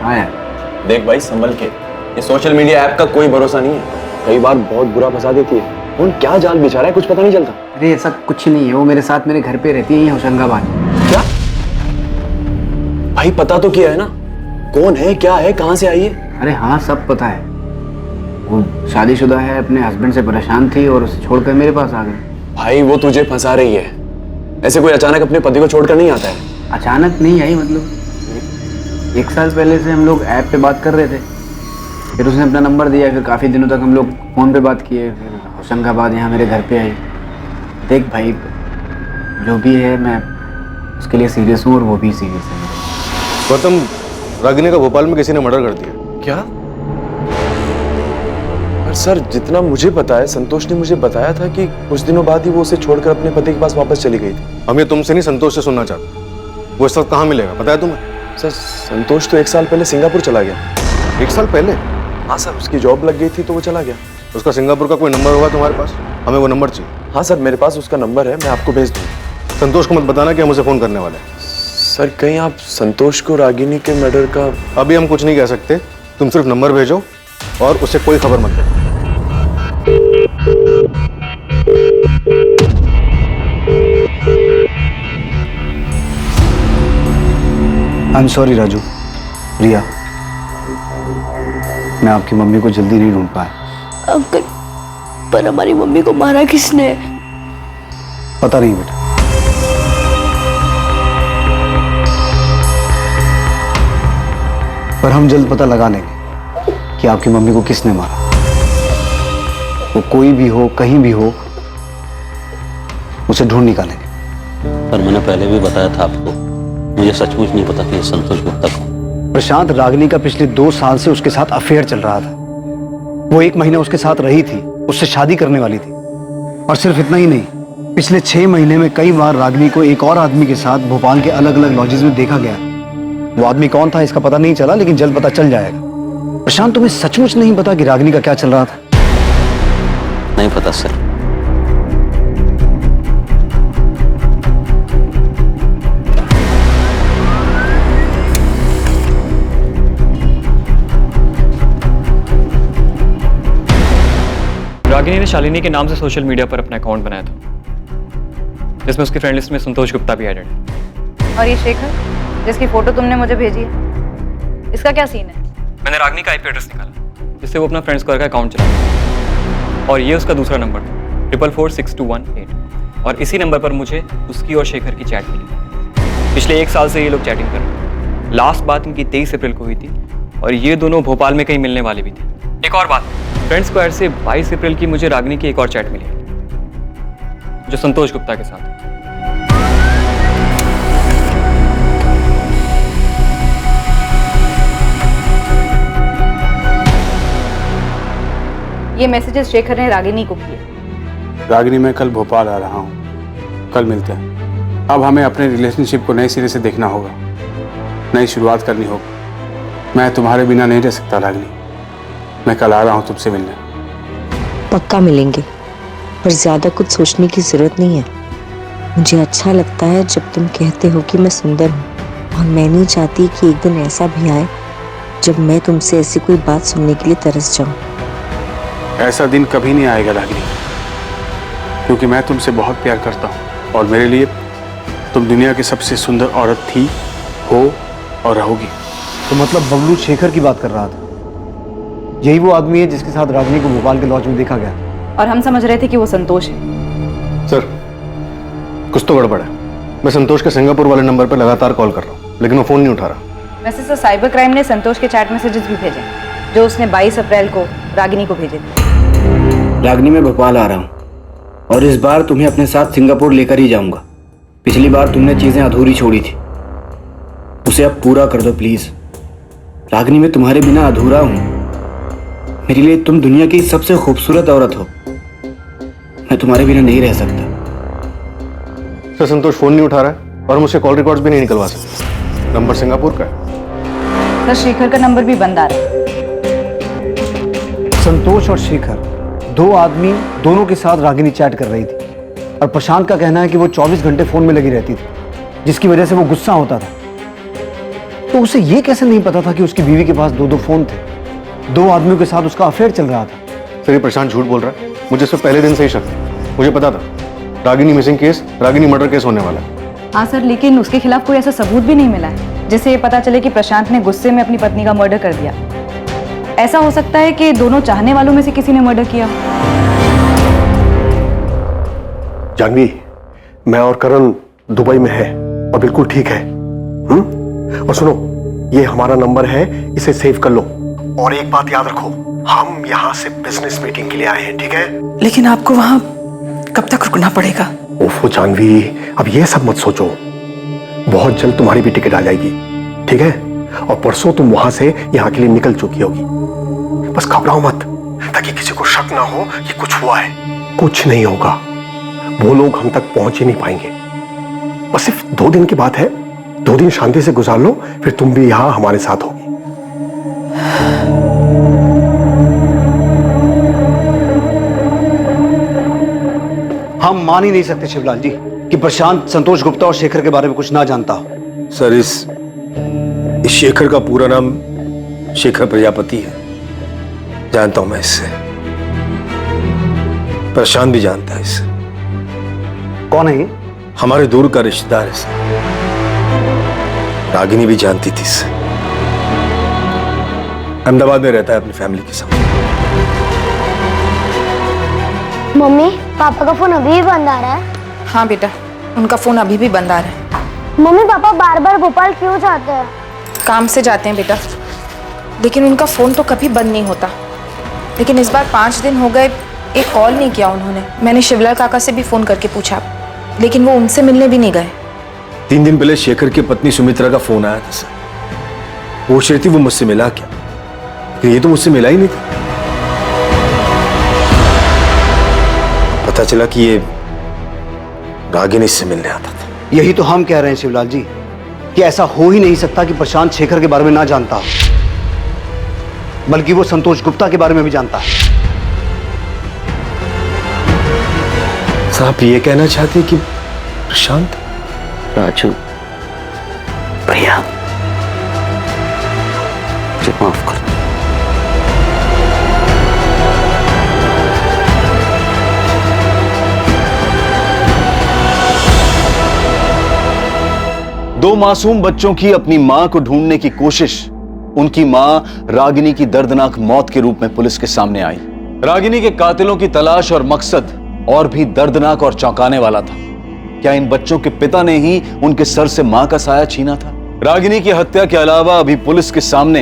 हाँ यार। देख भाई, संभल के। ये सोशल मीडिया ऐप का कोई भरोसा नहीं है, कई बार बहुत बुरा फंसा देती है। कौन क्या जाल बिछा रहा है कुछ पता नहीं चलता। अरे ऐसा कुछ नहीं है, वो मेरे साथ मेरे घर पे रहती है यहाँ होशंगाबाद। क्या भाई, पता तो किया है ना कौन है, क्या है, कहाँ से आई है? अरे हाँ, सब पता है। वो शादीशुदा है, अपने हस्बैंड से परेशान थी और उसे छोड़कर मेरे पास आ गई। भाई वो तुझे फंसा रही है, ऐसे कोई अचानक अपने पति को छोड़कर नहीं आता है। अचानक नहीं आई, मतलब 1 साल पहले से हम लोग ऐप पे बात कर रहे थे, फिर उसने अपना नंबर दिया, फिर काफ़ी दिनों तक हम लोग फ़ोन पे बात किए, फिर होशंगाबाद यहाँ मेरे घर पे आई। देख भाई, जो भी है मैं उसके लिए सीरियस हूँ और वो भी सीरियस है। गौतम, रागिनी का भोपाल में किसी ने मर्डर कर दिया। क्या? पर सर, जितना मुझे पता है, संतोष ने मुझे बताया था कि कुछ दिनों बाद ही वो उसे छोड़कर अपने पति के पास वापस चली गई थी। हम ये तुमसे नहीं, संतोष से सुनना चाहते। वो इस वक्त कहाँ मिलेगा, पता है तुम्हें? सर, संतोष तो 1 साल पहले सिंगापुर चला गया। 1 साल पहले? हाँ सर, उसकी जॉब लग गई थी तो वो चला गया। उसका सिंगापुर का कोई नंबर होगा तुम्हारे पास? हमें वो नंबर चाहिए। हाँ सर, मेरे पास उसका नंबर है, मैं आपको भेज दूँगा। संतोष को मत बताना कि हम उसे फोन करने वाले हैं। सर, कहीं आप संतोष को रागिनी के मर्डर का... अभी हम कुछ नहीं कह सकते, तुम सिर्फ नंबर भेजो और उसे कोई खबर मत दो। आई एम सॉरी राजू, रिया, मैं आपकी मम्मी को जल्दी नहीं ढूंढ पाया। अंकल, पर हमारी मम्मी को मारा किसने? पता नहीं बेटा, पर हम जल्द पता लगा लेंगे कि आपकी मम्मी को किसने मारा। वो कोई भी हो, कहीं भी हो, उसे ढूंढ निकालेंगे। पर मैंने पहले भी बताया था आपको, मुझे सचमुच नहीं पता कि ये संतोष गुप्ता कौन। प्रशांत, रागिनी का पिछले 2 साल से उसके साथ अफेयर चल रहा था। वो 1 महीना उसके साथ रही थी, उससे शादी करने वाली थी। और सिर्फ इतना ही नहीं, पिछले 6 महीने में कई बार रागिनी को एक और आदमी के साथ भोपाल के अलग अलग लॉजेस में देखा गया। वो आदमी कौन था इसका पता नहीं चला, लेकिन जल्द पता चल जाएगा। प्रशांत, तुम्हें सचमुच नहीं पता कि रागिनी का क्या चल रहा था? नहीं पता सर। रागिनी ने शालिनी के नाम से सोशल मीडिया पर अपना अकाउंट बनाया था, जिसमें उसकी फ्रेंड लिस्ट में संतोष गुप्ता भी एडेड है। और ये शेखर, जिसकी फोटो तुमने मुझे भेजी है, इसका क्या सीन है? मैंने रागिनी का IP एड्रेस निकाला, जिससे वो अपना फ्रेंड स्क्वायर का अकाउंट चलाता, और ये उसका दूसरा नंबर था 446218। और इसी नंबर पर मुझे उसकी और शेखर की चैट मिली। पिछले 1 साल से ये लोग चैटिंग कर रहे हैं। लास्ट बात इनकी 23 अप्रैल को हुई थी, और ये दोनों भोपाल में कहीं मिलने वाले भी थे। एक और बात, फ्रेंड स्क्वायर से 22 अप्रैल की मुझे रागिनी की एक और चैट मिली, जो संतोष गुप्ता के साथ है। ये मैसेजेस शेखर ने रागिनी को किए। रागिनी, मैं कल भोपाल आ रहा हूँ, कल मिलते हैं। अब हमें अपने रिलेशनशिप को नए सिरे से देखना होगा, नई शुरुआत करनी होगी। मैं तुम्हारे बिना नहीं रह सकता रागिनी, मैं कल आ रहा हूँ तुमसे मिलने। पक्का मिलेंगे, पर ज्यादा कुछ सोचने की जरूरत नहीं है। मुझे अच्छा लगता है जब तुम कहते हो कि मैं सुंदर हूँ, और मैं नहीं चाहती कि एक दिन ऐसा भी आए जब मैं तुमसे ऐसी कोई बात सुनने के लिए तरस जाऊं। ऐसा दिन कभी नहीं आएगा रागिनी, क्योंकि मैं तुमसे बहुत प्यार करता हूँ, और मेरे लिए तुम दुनिया की सबसे सुंदर औरत थी, हो और रहोगी। तो मतलब बबलू शेखर की बात कर रहा था? यही वो आदमी है जिसके साथ रागिनी को भोपाल के लॉज में देखा गया? और हम समझ रहे थे कि वो संतोष है। सर, कुछ तो गड़बड़ है। मैं संतोष के सिंगापुर वाले नंबर पर लगातार कॉल कर रहा हूँ, लेकिन वो फोन नहीं उठा रहा। वैसे सर, साइबर क्राइम ने संतोष के चैट मैसेजेस भी भेजे, जो उसने 22 अप्रैल को रागिनी को भेजे थे। रागिनी, मैं भोपाल आ रहा हूँ, और इस बार तुम्हें अपने साथ सिंगापुर लेकर ही जाऊंगा। पिछली बार तुमने चीजें अधूरी छोड़ी थी, उसे अब पूरा कर दो प्लीज। रागिनी, मैं तुम्हारे बिना अधूरा हूँ। मेरे लिए तुम दुनिया की सबसे खूबसूरत औरत हो, मैं तुम्हारे बिना नहीं रह सकता। सर संतोष फोन नहीं उठा रहा है और हम उसके कॉल रिकॉर्ड्स भी नहीं निकलवा सकते। नंबर सिंगापुर का है। सर शेखर का नंबर भी बंद आ रहा है। संतोष और शेखर दो आदमी दोनों के साथ रागिनी चैट कर रही थी और प्रशांत का कहना है कि वो 24 घंटे फोन में लगी रहती थी, जिसकी वजह से वो गुस्सा होता था। तो उसे ये कैसे नहीं पता था कि उसकी बीवी के पास दो फोन थे, दो आदमियों के साथ उसका अफेयर चल रहा था। सर ये प्रशांत झूठ बोल रहा है, मुझे इससे पहले दिन से ही शक है। मुझे पता था Ragini missing case, Ragini murder case होने वाला है। हाँ सर, लेकिन उसके खिलाफ कोई ऐसा सबूत भी नहीं मिला है जिससे ये पता चले कि प्रशांत ने गुस्से में अपनी पत्नी का मर्डर कर दिया। ऐसा हो सकता है कि दोनों चाहने वालों में से किसी ने मर्डर किया। जानवी, मैं और करण दुबई में है और बिल्कुल ठीक है। और सुनो, ये हमारा नंबर है, इसे सेव कर लो। और एक बात याद रखो, हम यहाँ से बिजनेस मीटिंग के लिए आए हैं, ठीक है? लेकिन आपको वहां कब तक रुकना पड़ेगा? ओफो जानवी, अब ये सब मत सोचो, बहुत जल्द तुम्हारी भी टिकट आ जाएगी, ठीक है? और परसों तुम वहां से यहाँ के लिए निकल चुकी होगी। बस घबराओ मत, ताकि किसी को शक ना हो कि कुछ हुआ है। कुछ नहीं होगा, वो लोग हम तक पहुंच ही नहीं पाएंगे। बस सिर्फ 2 दिन की बात है, 2 दिन शांति से गुजार लो, फिर तुम भी यहाँ हमारे साथ होगी। हम मान ही नहीं सकते शिवलाल जी कि प्रशांत संतोष गुप्ता और शेखर के बारे में कुछ ना जानता हो। सर इस शेखर का पूरा नाम शेखर प्रजापति है, जानता हूं मैं इससे। प्रशांत भी जानता है इससे। कौन है ये? हमारे दूर का रिश्तेदार है सर। रागिनी भी जानती थी इससे। अहमदाबाद में रहता है अपनी फैमिली के साथ। मम्मी, पापा का फोन अभी भी बंद आ रहा है? हाँ बेटा, उनका फोन अभी भी बंद आ रहा है। मम्मी, पापा बार बार भोपाल क्यों जाते हैं? काम से जाते हैं बेटा, लेकिन उनका फोन तो कभी बंद नहीं होता। लेकिन इस बार 5 दिन हो गए, एक कॉल नहीं किया उन्होंने। मैंने शिवलाल काका से भी फोन करके पूछा, लेकिन वो उनसे मिलने भी नहीं गए। 3 दिन पहले शेखर की पत्नी सुमित्रा का फोन आया था सर। वो शेर थी, वो मुझसे मिला क्या? ये तो मुझसे मिला ही नहीं था। पता चला कि ये रागिनी से मिलने आता था। यही तो हम कह रहे हैं शिवलाल जी कि ऐसा हो ही नहीं सकता कि प्रशांत शेखर के बारे में ना जानता हो, बल्कि वो संतोष गुप्ता के बारे में भी जानता है। आप ये कहना चाहते हैं कि प्रशांत? राजू भैया मुझे माफ कर। दो मासूम बच्चों की अपनी मां को ढूंढने की कोशिश उनकी मां रागिनी की दर्दनाक मौत के रूप में पुलिस के सामने आई। रागिनी के कातिलों की तलाश और मकसद और भी दर्दनाक और चौंकाने वाला था। क्या इन बच्चों के पिता ने ही उनके सर से मां का साया छीना था? रागिनी की हत्या के अलावा अभी पुलिस के सामने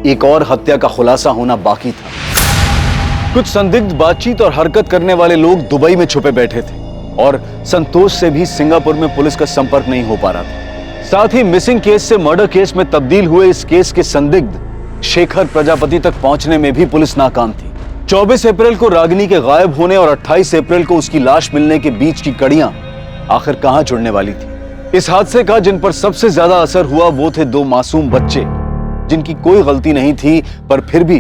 एक और हत्या का खुलासा होना बाकी था। कुछ संदिग्ध बातचीत और हरकत करने वाले लोग दुबई में छुपे बैठे थे और संतोष से भी सिंगापुर में पुलिस का संपर्क नहीं हो पा रहा था। साथ ही मिसिंग केस से मर्डर केस में तब्दील हुए इस केस के संदिग्ध शेखर प्रजापति तक पहुंचने में भी पुलिस नाकाम थी। 24 अप्रैल को रागिनी के गायब होने और 28 अप्रैल को उसकी लाश मिलने के बीच की कड़ियां आखिर कहां जुड़ने वाली थी? इस हादसे का जिन पर सबसे ज्यादा असर हुआ वो थे 2 मासूम बच्चे जिनकी कोई गलती नहीं थी, पर फिर भी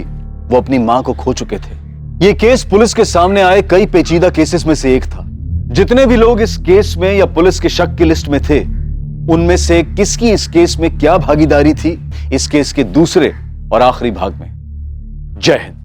वो अपनी मां को खो चुके थे। ये केस पुलिस के सामने आए कई पेचीदा केसेस में से एक था। जितने भी लोग इस केस में या पुलिस के शक की लिस्ट में थे, उनमें से किसकी इस केस में क्या भागीदारी थी, इस केस के दूसरे और आखिरी भाग में। जय हिंद।